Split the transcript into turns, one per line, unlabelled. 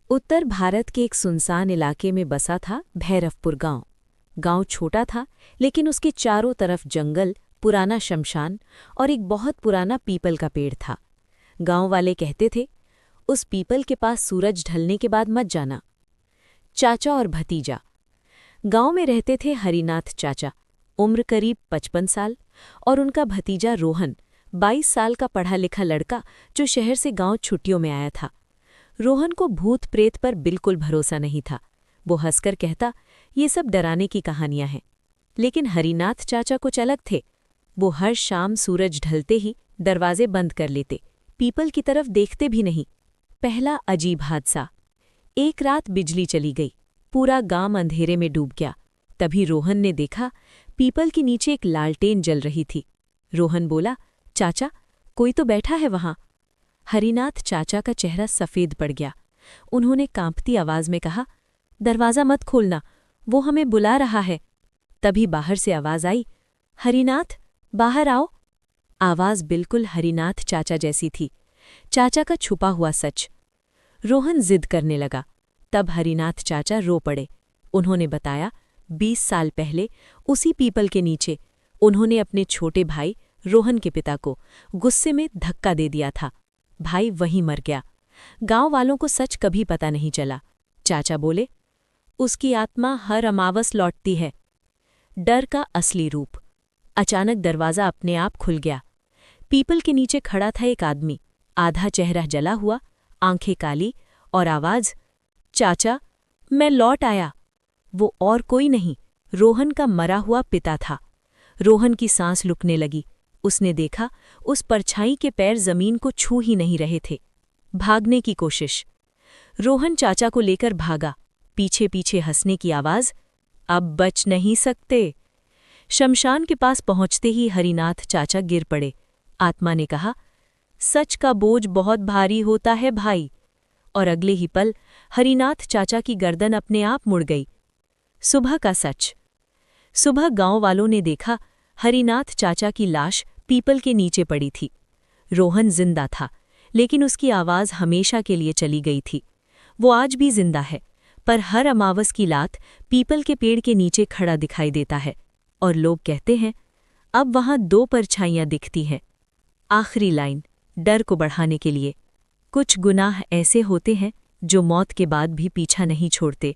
उत्तर भारत के एक सुनसान इलाके में बसा था भैरवपुर गांव। गांव छोटा था, लेकिन उसके चारों तरफ जंगल, पुराना शमशान और एक बहुत पुराना पीपल का पेड़ था। गांव वाले कहते थे, उस पीपल के पास सूरज ढलने के बाद मत जाना। चाचा और भतीजा। गांव में रहते थे हरिनाथ चाचा, उम्र करीब 55 साल, और उनका भतीजा रोहन, 22 साल का पढ़ा लिखा लड़का जो शहर से गांव छुट्टियों में आया था। रोहन को भूत प्रेत पर बिल्कुल भरोसा नहीं था। वो हंसकर कहता, ये सब डराने की कहानियां हैं। लेकिन हरिनाथ चाचा कुछ अलग थे। वो हर शाम सूरज ढलते ही दरवाजे बंद कर लेते, पीपल की तरफ देखते भी नहीं। पहला अजीब हादसा। एक रात बिजली चली गई, पूरा गांव अंधेरे में डूब गया। तभी रोहन ने देखा, पीपल के नीचे एक लालटेन जल रही थी। रोहन बोला, चाचा, कोई तो बैठा है वहां। हरिनाथ चाचा का चेहरा सफ़ेद पड़ गया। उन्होंने कांपती आवाज में कहा, दरवाज़ा मत खोलना, वो हमें बुला रहा है। तभी बाहर से आवाज आई, हरिनाथ, बाहर आओ। आवाज बिल्कुल हरिनाथ चाचा जैसी थी। चाचा का छुपा हुआ सच। रोहन जिद करने लगा। तब हरिनाथ चाचा रो पड़े। उन्होंने बताया, 20 साल पहले उसी पीपल के नीचे उन्होंने अपने छोटे भाई रोहन के पिता को गुस्से में धक्का दे दिया था। भाई वहीं मर गया। गांव वालों को सच कभी पता नहीं चला। चाचा बोले, उसकी आत्मा हर अमावस लौटती है। डर का असली रूप। अचानक दरवाज़ा अपने आप खुल गया। पीपल के नीचे खड़ा था एक आदमी, आधा चेहरा जला हुआ, आंखें काली, और आवाज़, चाचा, मैं लौट आया। वो और कोई नहीं, रोहन का मरा हुआ पिता था। रोहन की सांस रुकने लगी। उसने देखा, उस परछाई के पैर जमीन को छू ही नहीं रहे थे। भागने की कोशिश। रोहन चाचा को लेकर भागा। पीछे पीछे हंसने की आवाज, अब बच नहीं सकते। शमशान के पास पहुंचते ही हरिनाथ चाचा गिर पड़े। आत्मा ने कहा, सच का बोझ बहुत भारी होता है भाई। और अगले ही पल हरिनाथ चाचा की गर्दन अपने आप मुड़ गई। सुबह का सच। सुबह गांव वालों ने देखा, हरिनाथ चाचा की लाश पीपल के नीचे पड़ी थी। रोहन जिंदा था, लेकिन उसकी आवाज़ हमेशा के लिए चली गई थी। वो आज भी जिंदा है, पर हर अमावस की रात पीपल के पेड़ के नीचे खड़ा दिखाई देता है। और लोग कहते हैं, अब वहां 2 परछाइयां दिखती हैं। आखिरी लाइन, डर को बढ़ाने के लिए। कुछ गुनाह ऐसे होते हैं जो मौत के बाद भी पीछा नहीं छोड़ते।